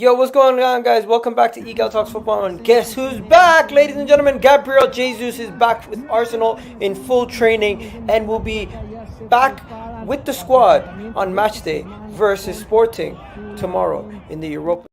Yo, what's going on, guys? Welcome back to Eagle Talks Football. And guess who's back, ladies and gentlemen? Gabriel Jesus is back with Arsenal in full training and will be back with the squad on match day versus Sporting tomorrow in the Europa.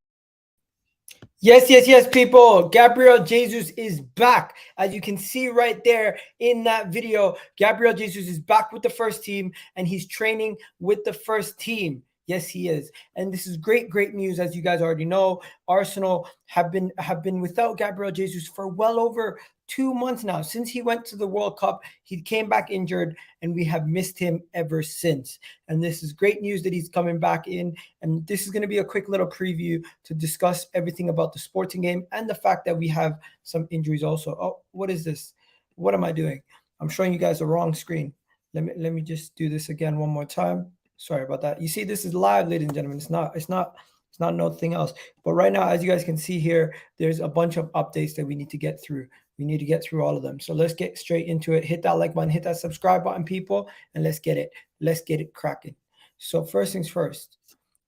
Yes, people. Gabriel Jesus is back. As you can see right there in that video, Gabriel Jesus is back with the first team and he's training with the first team. Yes, he is. And this is great news. As you guys already know, Arsenal have been without Gabriel Jesus for well over 2 months now. Since he went to the World Cup, he came back injured and we have missed him ever since. And this is great news that he's coming back in. And this is going to be a quick little preview to discuss everything about the Sporting game and the fact that we have some injuries also. Oh, what is this? What am I doing? I'm showing you guys the wrong screen. Let me just do this again one more time. Sorry about that. You see, this is live, ladies and gentlemen. It's not nothing else. But right now, as you guys can see here, there's a bunch of updates that we need to get through. We need to get through all of them. So let's get straight into it. Hit that like button, hit that subscribe button, people, and let's get it cracking. So first things first,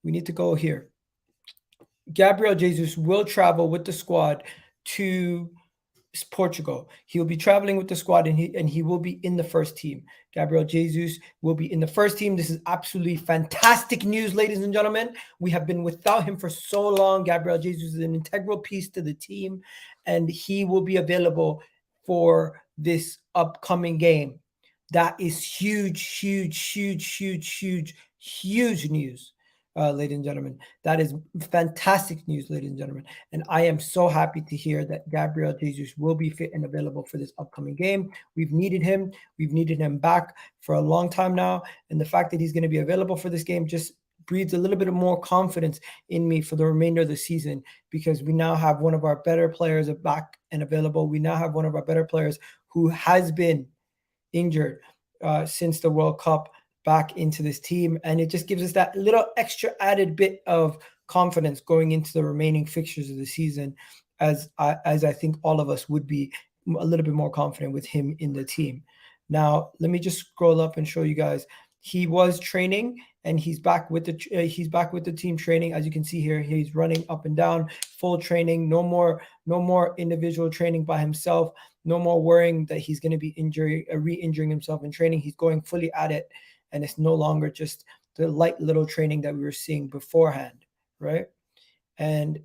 we need to go here. Gabriel Jesus will travel with the squad to Portugal. He will be traveling with the squad and he will be in the first team. Gabriel Jesus will be in the first team. This is absolutely fantastic news, ladies and gentlemen. We have been without him for so long. Gabriel Jesus is an integral piece to the team and he will be available for this upcoming game. That is huge news. Ladies and gentlemen. That is fantastic news, ladies and gentlemen. And I am so happy to hear that Gabriel Jesus will be fit and available for this upcoming game. We've needed him. We've needed him back for a long time now. And the fact that he's going to be available for this game just breeds a little bit of more confidence in me for the remainder of the season, because we now have one of our better players back and available. We now have one of our better players who has been injured since the World Cup back into this team, and it just gives us that little extra added bit of confidence going into the remaining fixtures of the season, as I think all of us would be a little bit more confident with him in the team. Now let me just scroll up and show you guys. He was training and he's back with the team training. As you can see here, he's running up and down, full training. No more individual training by himself. No more worrying that he's going to be re-injuring himself in training. He's going fully at it. And it's no longer just the light little training that we were seeing beforehand, right? And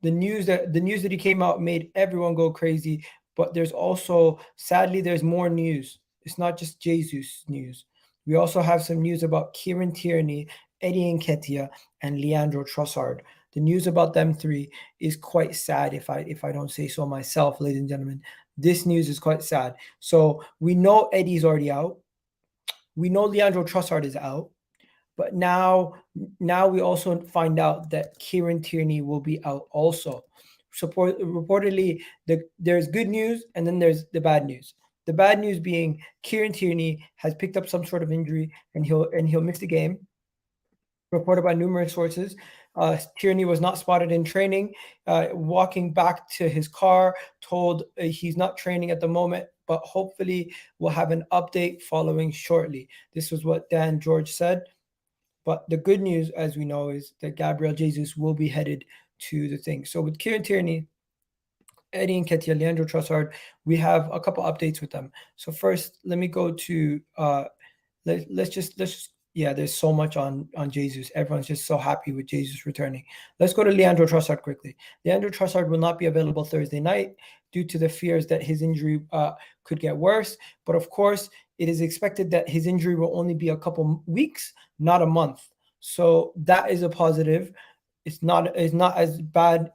the news that he came out made everyone go crazy. But there's also, sadly, there's more news. It's not just Jesus news. We also have some news about Kieran Tierney, Nketiah, and Leandro Trossard. The news about them three is quite sad, if I don't say so myself, ladies and gentlemen. This news is quite sad. So we know Eddie's already out. We know Leandro Trossard is out, but now we also find out that Kieran Tierney will be out also. Reportedly, there's good news and then there's the bad news. The bad news being Kieran Tierney has picked up some sort of injury and he'll miss the game. Reported by numerous sources. Tierney was not spotted in training, walking back to his car, told he's not training at the moment, but hopefully we'll have an update following shortly. This was what Dan George said. But the good news, as we know, is that Gabriel Jesus will be headed to the thing. So with Kieran Tierney, Eddie Nketiah, Leandro Trossard, we have a couple updates with them. So first, let me go to let's just there's so much on Jesus. Everyone's just so happy with Jesus returning. Let's go to Leandro Trossard quickly. Leandro Trossard will not be available Thursday night due to the fears that his injury could get worse. But of course, it is expected that his injury will only be a couple weeks, not a month. So that is a positive. It's not as bad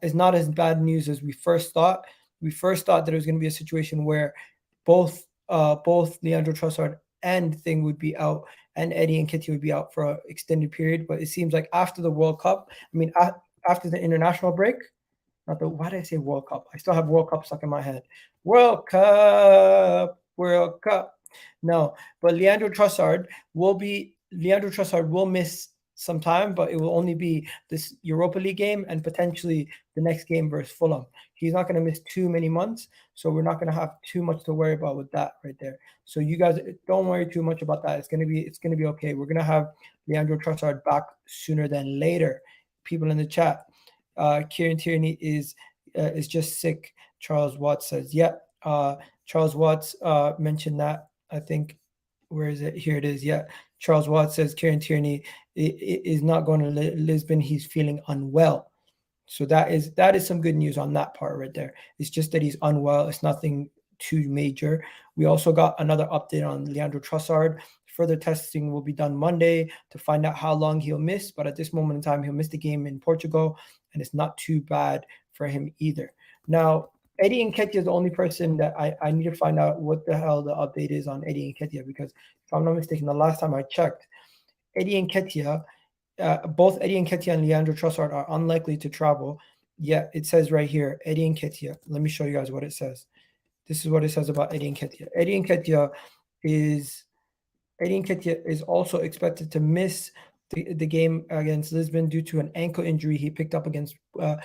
news as we first thought. We first thought that it was going to be a situation where both Leandro Trossard and Thing would be out, and Eddie Nketiah would be out for an extended period. But it seems like after the World Cup, after the international break, why did I say World Cup? I still have World Cup stuck in my head. World Cup. No, but Leandro Trossard will miss some time, but it will only be this Europa League game and potentially the next game versus Fulham. He's not going to miss too many months, so we're not going to have too much to worry about with that right there. So you guys don't worry too much about that. It's going to be okay. We're going to have Leandro Trossard back sooner than later. People in the chat, Kieran Tierney is just sick. Charles Watts says, yeah. Charles Watts mentioned that. I think, where is it? Here it is. Yeah. Charles Watts says Kieran Tierney is not going to Lisbon. He's feeling unwell. So that is some good news on that part right there. It's just that he's unwell. It's nothing too major. We also got another update on Leandro Trossard. Further testing will be done Monday to find out how long he'll miss. But at this moment in time, he'll miss the game in Portugal, and it's not too bad for him either. Now, Eddie Nketiah is the only person that I need to find out what the hell the update is on Eddie Nketiah, because if I'm not mistaken, the last time I checked, Eddie Nketiah, both Eddie Nketiah and Leandro Trossard are unlikely to travel. Yeah, it says right here, Eddie Nketiah. Let me show you guys what it says. This is what it says about Eddie Nketiah. Eddie Nketiah is also expected to miss the game against Lisbon due to an ankle injury he picked up that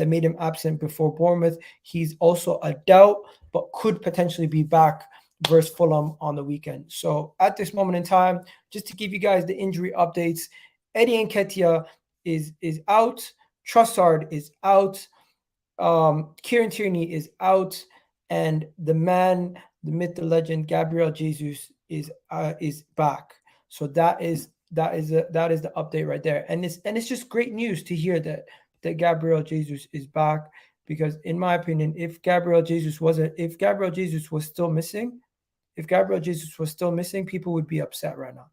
made him absent before Bournemouth. He's also a doubt, but could potentially be back versus Fulham on the weekend. So at this moment in time, just to give you guys the injury updates, Eddie Nketiah is out, Trossard is out, Kieran Tierney is out, and the man, the myth, the legend, Gabriel Jesus is back. So that is the update right there, and it's just great news to hear that Gabriel Jesus is back, because in my opinion, if Gabriel Jesus was still missing, people would be upset right now.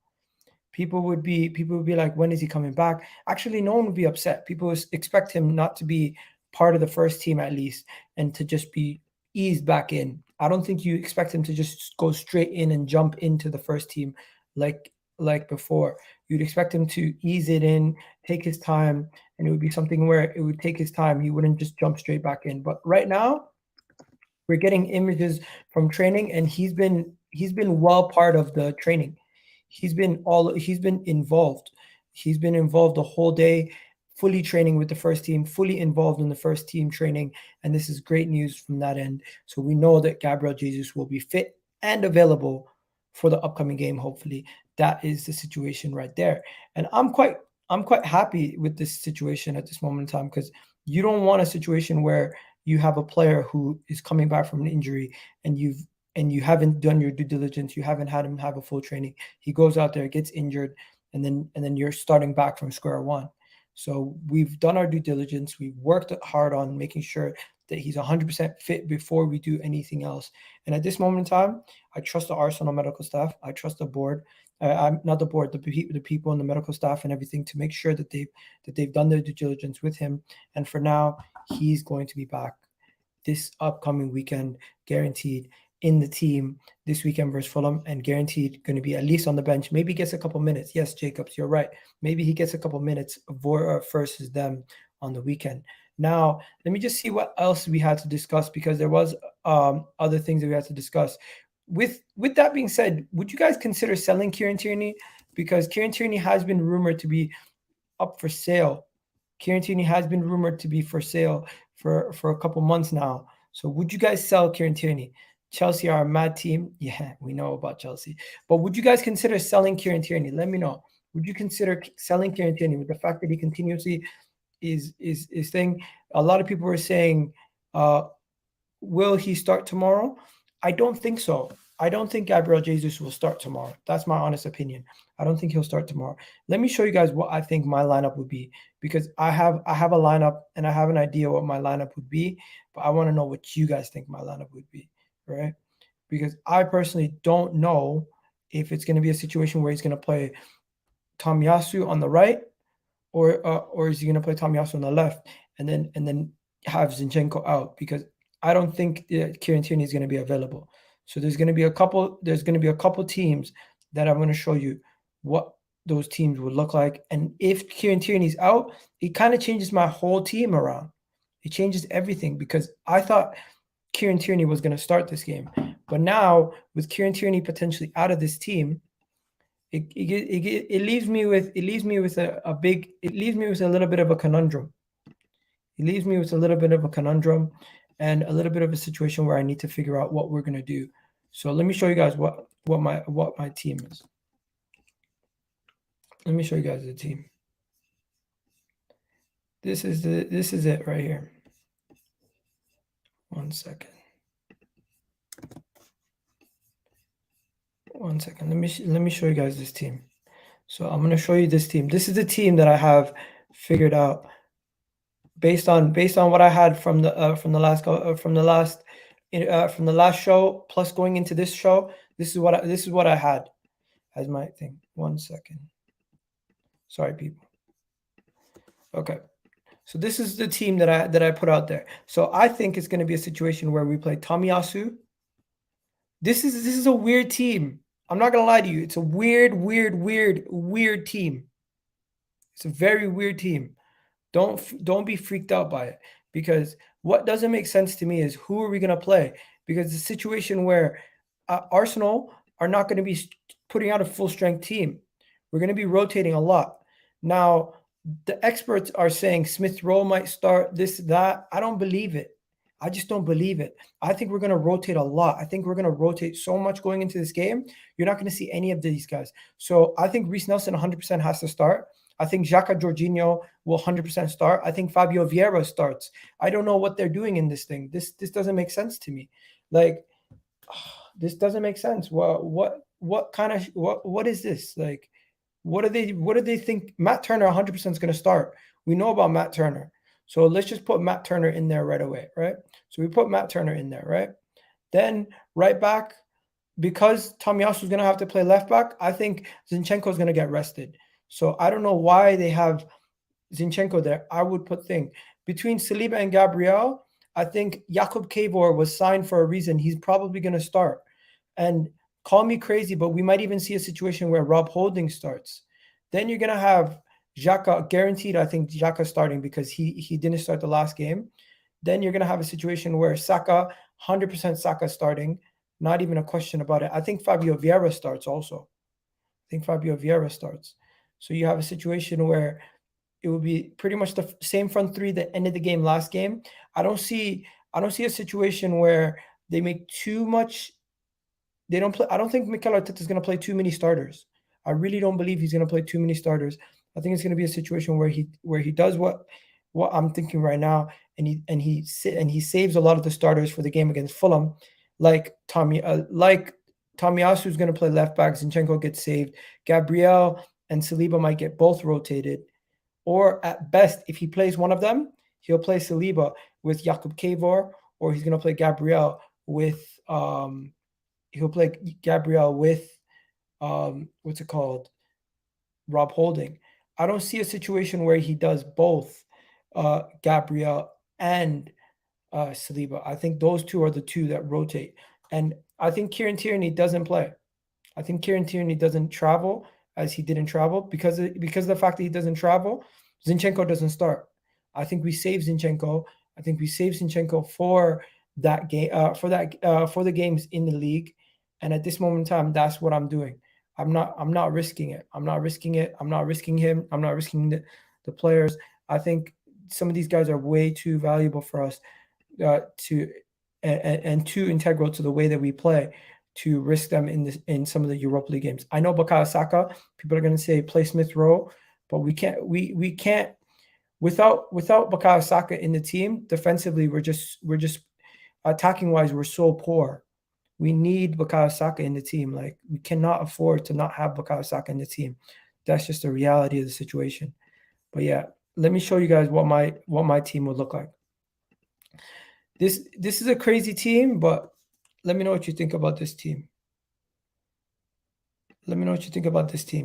People would be like, when is he coming back? Actually, no one would be upset. People expect him not to be part of the first team at least, and to just be eased back in. I don't think you expect him to just go straight in and jump into the first team like before. You'd expect him to ease it in, take his time, and it would be something where it would take his time. He wouldn't just jump straight back in. But right now, we're getting images from training, and he's been well part of the training. He's been involved. He's been involved the whole day, fully training with the first team, fully involved in the first team training, and this is great news from that end. So we know that Gabriel Jesus will be fit and available for the upcoming game. Hopefully, that is the situation right there, and I'm quite happy with this situation at this moment in time, because you don't want a situation where you have a player who is coming back from an injury, and you haven't done your due diligence, you haven't had him have a full training. He goes out there, gets injured, and then you're starting back from square one. So we've done our due diligence. We've worked hard on making sure that he's 100% fit before we do anything else. And at this moment in time, I trust the Arsenal medical staff. I trust the board. I'm not the board, the people and the medical staff and everything, to make sure that they've done their due diligence with him. And for now, he's going to be back this upcoming weekend, guaranteed in the team this weekend versus Fulham, and guaranteed going to be at least on the bench. Maybe he gets a couple minutes. Yes, Jacobs, you're right. Maybe he gets a couple minutes versus them on the weekend. Now, let me just see what else we had to discuss, because there was other things that we had to discuss. With that being said, would you guys consider selling Kieran Tierney? Because Kieran Tierney has been rumored to be up for sale. Kieran Tierney has been rumored to be for sale for a couple months now. So would you guys sell Kieran Tierney? Chelsea are a mad team. Yeah, we know about Chelsea. But would you guys consider selling Kieran Tierney? Let me know. Would you consider selling Kieran Tierney, with the fact that he continuously is thing? A lot of people were saying, will he start tomorrow? I don't think so. I don't think Gabriel Jesus will start tomorrow. That's my honest opinion. I don't think he'll start tomorrow. Let me show you guys what I think my lineup would be, because I have a lineup and I have an idea what my lineup would be, but I want to know what you guys think my lineup would be, right? Because I personally don't know if it's going to be a situation where he's going to play Tomiyasu on the right, or is he going to play Tomiyasu on the left, and then have Zinchenko out, because I don't think Kieran Tierney is going to be available. So there's going to be a couple teams that I'm going to show you what those teams would look like. And if Kieran Tierney's out, it kind of changes my whole team around. It changes everything, because I thought Kieran Tierney was going to start this game. But now, with Kieran Tierney potentially out of this team, it leaves me with a little bit of a conundrum. It leaves me with a little bit of a conundrum and a little bit of a situation where I need to figure out what we're going to do. So let me show you guys what my team is. Let me show you guys the team. This is it right here. 1 second. 1 second. Let me show you guys this team. So I'm gonna show you this team. This is the team that I have figured out based on what I had from the last show plus going into this show. This is what I had as my thing. 1 second. Sorry, people. Okay. So this is the team that I put out there. So I think it's going to be a situation where we play Tomiyasu. This is a weird team. I'm not going to lie to you. It's a weird team. It's a very weird team. Don't be freaked out by it, because what doesn't make sense to me is who are we going to play? Because the situation where Arsenal are not going to be putting out a full strength team. We're going to be rotating a lot. Now, the experts are saying Smith Rowe might start, this, that. I don't believe it. I just don't believe it. I think we're going to rotate a lot. I think we're going to rotate so much going into this game. You're not going to see any of these guys. So I think Reece Nelson 100% has to start. I think Xhaka Jorginho will 100% start. I think Fabio Vieira starts. I don't know what they're doing in this thing. This doesn't make sense to me. Like, this doesn't make sense. What is this? Like, what do they think? Matt Turner 100% is going to start. We know about Matt Turner. So let's just put Matt Turner in there right away, right? So we put Matt Turner in there, right? Then right back, because Tomiyasu is going to have to play left back, I think Zinchenko is going to get rested. So I don't know why they have Zinchenko there. I would put between Saliba and Gabriel. I think JAKUB Kiwior was signed for a reason. He's probably going to start. And call me crazy, but we might even see a situation where Rob Holding starts. Then you're going to have Xhaka, guaranteed, I think Xhaka starting because he didn't start the last game. Then you're going to have a situation where Saka, 100% Saka starting. Not even a question about it. I think Fabio Vieira starts also. So you have a situation where it will be pretty much the same front three that ended the game last game. I don't see a situation where they make too much. They don't play. I don't think Mikel Arteta is going to play too many starters. I really don't believe he's going to play too many starters. I think it's going to be a situation where he does what I'm thinking right now, and he saves a lot of the starters for the game against Fulham, like Tomiyasu is going to play left back. Zinchenko gets saved. Gabriel and Saliba might get both rotated. Or at best, if he plays one of them, he'll play Saliba with JAKUB Kiwior, or he's going to play Gabriel with Rob Holding. I don't see a situation where he does both Gabriel and Saliba. I think those two are the two that rotate. And I think Kieran Tierney doesn't play. I think Kieran Tierney doesn't travel as he didn't travel because of the fact that he doesn't travel. Zinchenko doesn't start. I think we save Zinchenko. I think we save Zinchenko for that game, for the games in the league. And at this moment in time, that's what I'm doing. I'm not risking it. I'm not risking it. I'm not risking him. I'm not risking the players. I think some of these guys are way too valuable for us too integral to the way that we play to risk them in some of the Europa League games. I know Bukayo Saka, people are going to say play Smith Rowe, but we can't without Bukayo Saka in the team. Defensively, we're just attacking wise, we're so poor. We need Bukayo Saka in the team. Like, we cannot afford to not have Bukayo Saka in the team. That's just the reality of the situation. But yeah, let me show you guys what my team would look like. This is a crazy team, but let me know what you think about this team.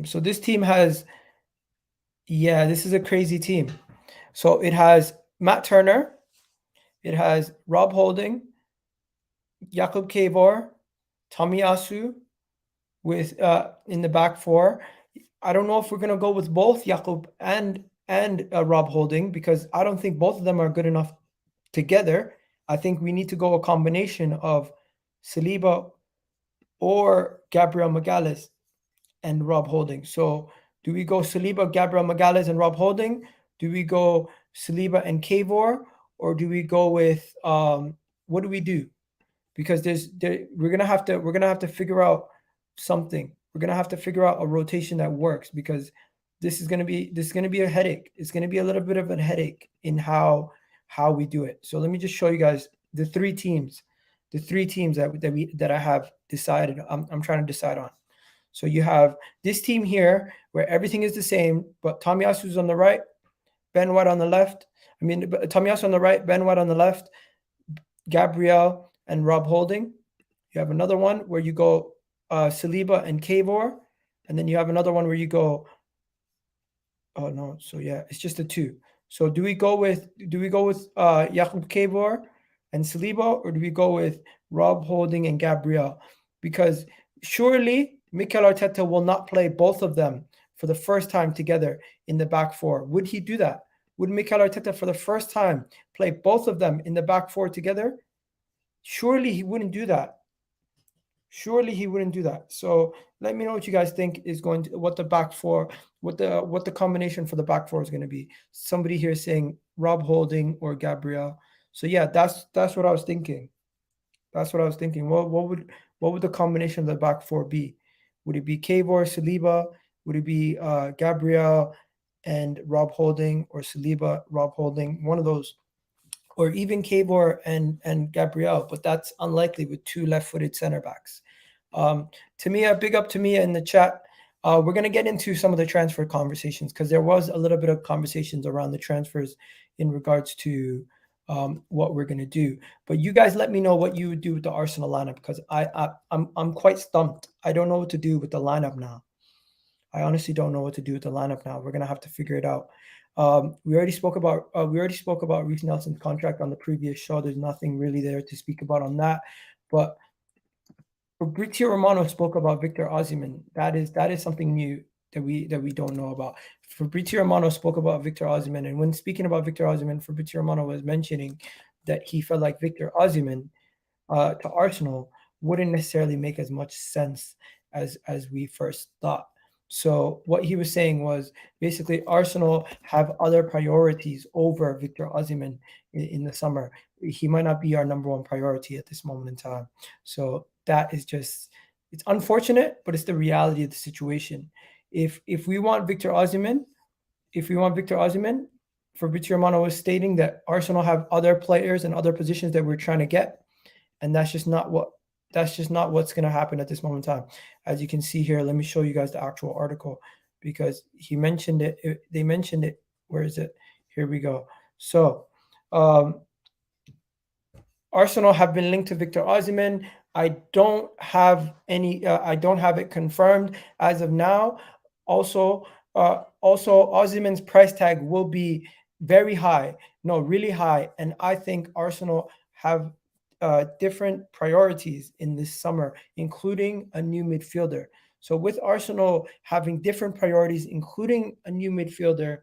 So this team has, this is a crazy team. So it has Matt Turner, it has Rob Holding, JAKUB Kiwior, Tomiyasu with in the back four. I don't know if we're gonna go with both JAKUB and Rob Holding, because I don't think both of them are good enough together. I think we need to go a combination of Saliba or Gabriel Magalhaes and Rob Holding. So do we go Saliba, Gabriel Magalhaes, and Rob Holding? Do we go Saliba and Kiwior, or do we go with what do we do? Because we're gonna have to figure out something. We're gonna have to figure out a rotation that works, because this is gonna be a headache. It's gonna be a little bit of a headache in how we do it. So let me just show you guys the three teams that I have decided. I'm trying to decide on. So you have this team here where everything is the same, but Tomiyasu's on the right, Ben White on the left. Tomiyasu on the right, Ben White on the left, Gabriel and Rob Holding. You have another one where you go Saliba and Kiwior, and then you have another one where you go. Oh no, so yeah, it's just the two. So do we go with JAKUB Kiwior and Saliba, or do we go with Rob Holding and Gabriel? Because surely Mikel Arteta will not play both of them for the first time together in the back four. Would he do that? Would Mikel Arteta for the first time play both of them in the back four together? Surely he wouldn't do that. Surely he wouldn't do that. So let me know what you guys think is going to, what the back four, what the combination for the back four is going to be. Somebody here saying Rob Holding or Gabriel. So yeah, that's what I was thinking. That's what I was thinking. What would the combination of the back four be? Would it be Kiwior, Saliba? Would it be Gabriel and Rob Holding, or Saliba, Rob Holding? One of those, or even Kiwior and Gabriel, but that's unlikely with two left-footed center backs. Tamia, big up Tamia in the chat. We're going to get into some of the transfer conversations because there was a little bit of conversations around the transfers in regards to what we're going to do. But you guys let me know what you would do with the Arsenal lineup, because I'm quite stumped. I don't know what to do with the lineup now. I honestly don't know what to do with the lineup now. We're going to have to figure it out. We already spoke about Reece Nelson's contract on the previous show. There's nothing really there to speak about on that. But Fabrizio Romano spoke about Victor Osimhen. That is something new that we don't know about. Fabrizio Romano spoke about Victor Osimhen, and when speaking about Victor Osimhen, Fabrizio Romano was mentioning that he felt like Victor Osimhen to Arsenal wouldn't necessarily make as much sense as we first thought. So what he was saying was basically Arsenal have other priorities over Victor Osimhen in the summer. He might not be our number one priority at this moment in time. So that is just, it's unfortunate, but it's the reality of the situation. If we want Victor Osimhen, Fabrizio Romano was stating that Arsenal have other players and other positions that we're trying to get, and that's just not what's going to happen at this moment in time. As you can see here, let me show you guys the actual article, because he mentioned it. They mentioned it. Where is it? Here we go. So Arsenal have been linked to Victor Osimhen. I don't have it confirmed as of now. Also Osimhen's price tag will be very high. No, really high. And I think Arsenal have different priorities in this summer, including a new midfielder. So with Arsenal having different priorities, including a new midfielder,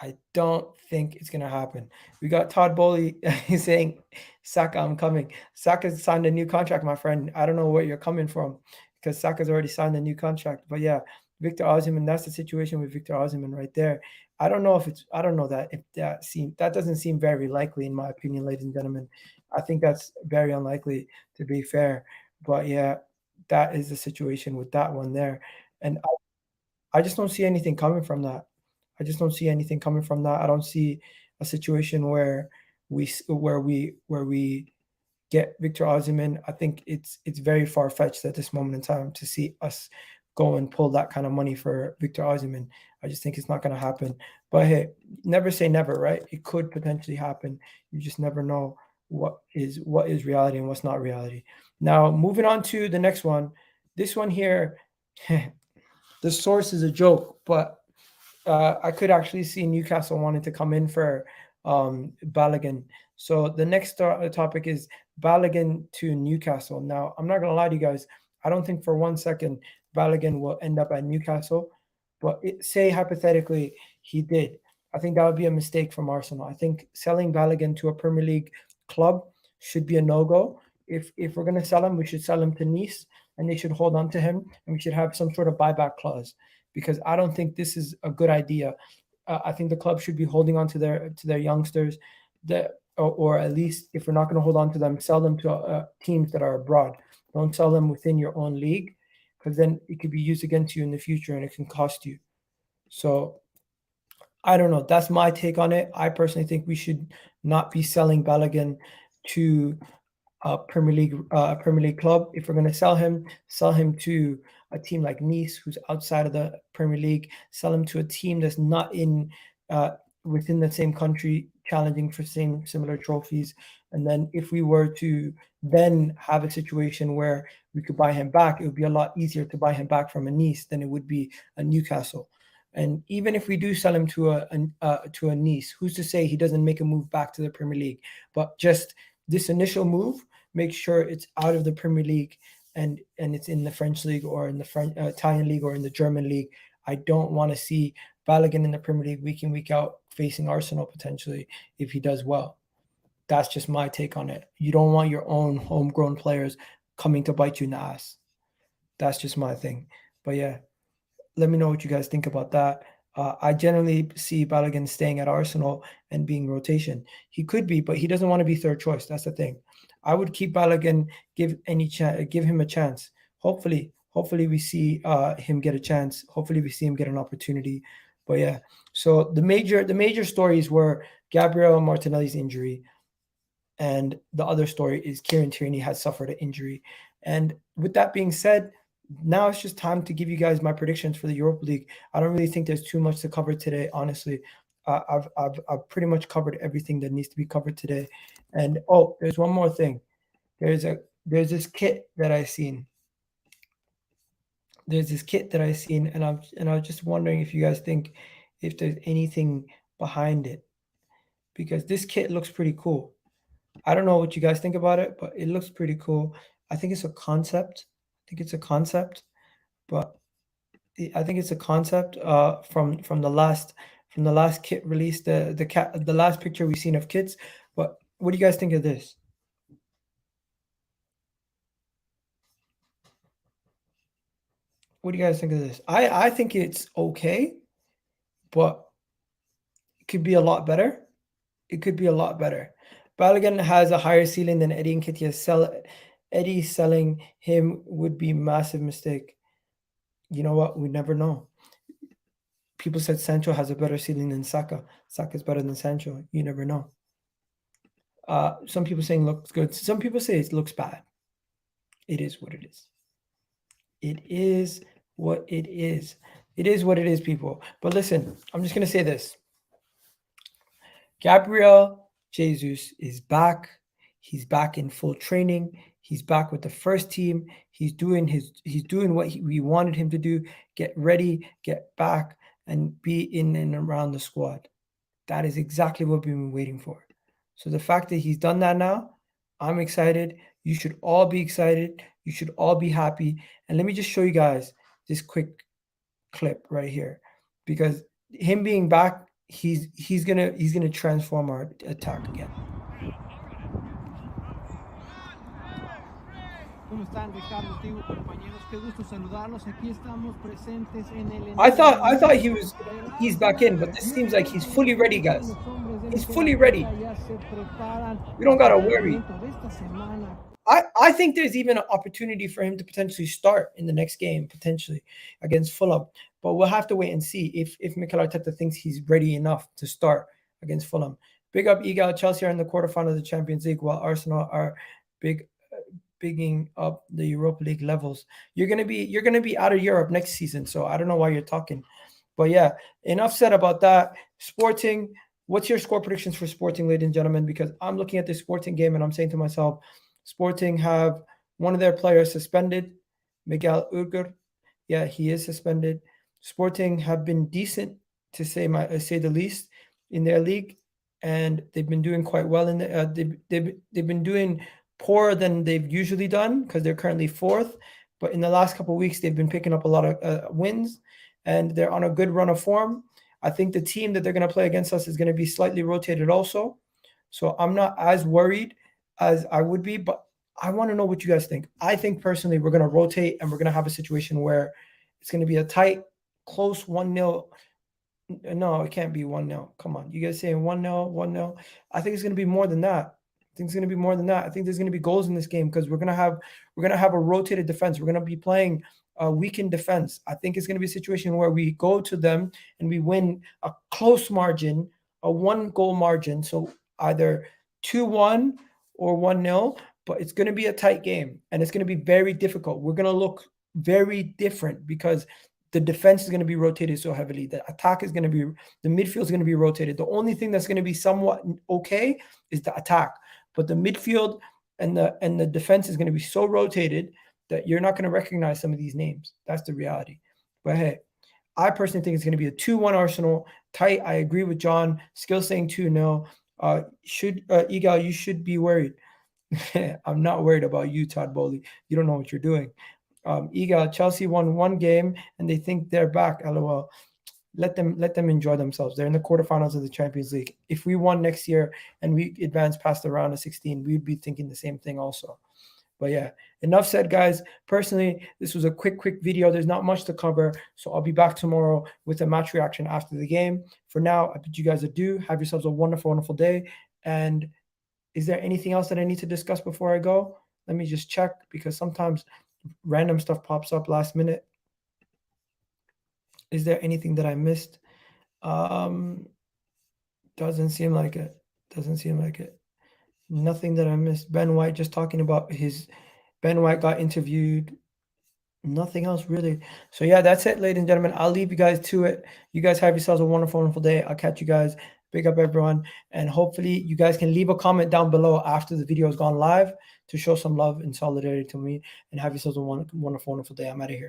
I don't think it's going to happen. We got Todd Bowley saying, Saka, I'm coming. Saka's signed a new contract, my friend. I don't know where you're coming from, because Saka's already signed a new contract. But yeah, Victor Osimhen, that's the situation with Victor Osimhen right there. I don't know that doesn't seem very likely, in my opinion, ladies and gentlemen. I think that's very unlikely, to be fair. But yeah, that is the situation with that one there. And I just don't see anything coming from that. I don't see a situation where we get Victor Osimhen. I think it's very far-fetched at this moment in time to see us go and pull that kind of money for Victor Osimhen. I just think it's not going to happen. But hey, never say never, right? It could potentially happen. You just never know what is reality and what's not reality. Now, moving on to the next one. This one here, the source is a joke, but I could actually see Newcastle wanting to come in for Balogun. So the next topic is Balogun to Newcastle. Now, I'm not going to lie to you guys. I don't think for 1 second Balogun will end up at Newcastle. But say hypothetically he did. I think that would be a mistake from Arsenal. I think selling Balogun to a Premier League club should be a no-go. If we're going to sell him, we should sell him to Nice, and they should hold on to him, and we should have some sort of buyback clause, because I don't think this is a good idea. I think the club should be holding on to their youngsters, or at least, if we're not going to hold on to them, sell them to teams that are abroad. Don't sell them within your own league. because then it could be used against you in the future and it can cost you. So I don't know. That's my take on it. I personally think we should not be selling Balogun to a Premier League club. If we're going to sell him to a team like Nice, who's outside of the Premier League. Sell him to a team that's not in within the same country, challenging for similar trophies. And then if we were to then have a situation where we could buy him back, it would be a lot easier to buy him back from a Nice than it would be a Newcastle. And even if we do sell him to a Nice, who's to say he doesn't make a move back to the Premier League? But just this initial move, make sure it's out of the Premier League and it's in the French league or in the Italian league or in the German league. I don't want to see Balogun in the Premier League week in, week out facing Arsenal potentially if he does well. That's just my take on it. You don't want your own homegrown players coming to bite you in the ass. That's just my thing. But yeah, let me know what you guys think about that. I generally see Balogun staying at Arsenal and being rotation. He could be, but he doesn't want to be third choice. That's the thing. I would keep Balogun, give him a chance. Hopefully we see him get a chance. Hopefully we see him get an opportunity. But yeah, so the major stories were Gabriel Martinelli's injury, and the other story is Kieran Tierney has suffered an injury. And with that being said, now it's just time to give you guys my predictions for the Europa League. I don't really think there's too much to cover today, honestly. I've pretty much covered everything that needs to be covered today. And there's one more thing. There's this kit that I seen. And I was just wondering if you guys think if there's anything behind it, because this kit looks pretty cool. I don't know what you guys think about it, but it looks pretty cool. I think it's a concept. But I think it's a concept from the last kit release, the last picture we've seen of kits. But what do you guys think of this? What do you guys think of this? I think it's okay, but it could be a lot better. Balogun has a higher ceiling than Eddie Nketiah. Eddie selling him would be a massive mistake. You know what? We never know. People said Sancho has a better ceiling than Saka. Saka's better than Sancho. You never know. Some people saying looks good. Some people say it looks bad. It is what it is. It is what it is. It is what it is, people. But listen, I'm just going to say this. Gabriel Jesus is back. He's back in full training. He's back with the first team. He's doing what we wanted him to do. Get ready, get back, and be in and around the squad. That is exactly what we've been waiting for. So the fact that he's done that now, I'm excited. You should all be excited. You should all be happy. And let me just show you guys this quick clip right here, because him being back, he's gonna transform our attack again. ¿Cómo están, Ricardo, Tigo, compañeros? Qué gusto saludarlos. Aquí estamos presentes en el... I thought he's back in, but this seems like he's fully ready, guys. He's fully ready. We don't gotta worry. I think there's even an opportunity for him to potentially start in the next game, potentially against Fulham. But we'll have to wait and see if Mikel Arteta thinks he's ready enough to start against Fulham. Big up Egal. Chelsea are in the quarterfinal of the Champions League, while Arsenal are bigging up the Europa League levels. You're gonna be out of Europe next season, so I don't know why you're talking. But yeah, enough said about that. Sporting, what's your score predictions for Sporting, ladies and gentlemen? Because I'm looking at this Sporting game and I'm saying to myself, Sporting have one of their players suspended, Miguel Ugur. Yeah, he is suspended. Sporting have been decent, to say the least, in their league, and they've been doing quite well in the. They've been doing poorer than they've usually done because they're currently fourth. But in the last couple of weeks, they've been picking up a lot of wins, and they're on a good run of form. I think the team that they're going to play against us is going to be slightly rotated also. So I'm not as worried as I would be, but I want to know what you guys think. I think personally we're going to rotate and we're going to have a situation where it's going to be a tight, close 1-0. No, it can't be 1-0. Come on. You guys saying 1-0, 1-0. I think it's going to be more than that. I think there's going to be goals in this game because we're going to have a rotated defense. We're going to be playing weakened defense. I think it's going to be a situation where we go to them and we win a close margin, a 1-goal margin. So either 2-1 or 1-0, but it's going to be a tight game and it's going to be very difficult. We're going to look very different because the defense is going to be rotated so heavily. The attack is going to be, the midfield is going to be rotated. The only thing that's going to be somewhat okay is the attack, but the midfield and the defense is going to be so rotated that you're not going to recognize some of these names. That's the reality. But hey, I personally think it's going to be a 2-1 Arsenal. Tight. I agree with John. Skill saying 2-0. Igal, you should be worried. I'm not worried about you, Todd Bowley. You don't know what you're doing. Igal, Chelsea won 1 game and they think they're back. LOL. Let them enjoy themselves. They're in the quarterfinals of the Champions League. If we won next year and we advance past the round of 16, we'd be thinking the same thing also. But yeah, enough said, guys. Personally, this was a quick video. There's not much to cover, so I'll be back tomorrow with a match reaction after the game. For now, I bid you guys adieu. Have yourselves a wonderful, wonderful day. And is there anything else that I need to discuss before I go? Let me just check, because sometimes random stuff pops up last minute. Is there anything that I missed? Doesn't seem like it. Doesn't seem like it. Nothing that I missed. Ben White, just talking about Ben White got interviewed. Nothing else really. So yeah, that's it, ladies and gentlemen. I'll leave you guys to it. You guys have yourselves a wonderful, wonderful day. I'll catch you guys. Big up everyone. And hopefully you guys can leave a comment down below after the video has gone live to show some love and solidarity to me. And have yourselves a wonderful, wonderful day. I'm out of here.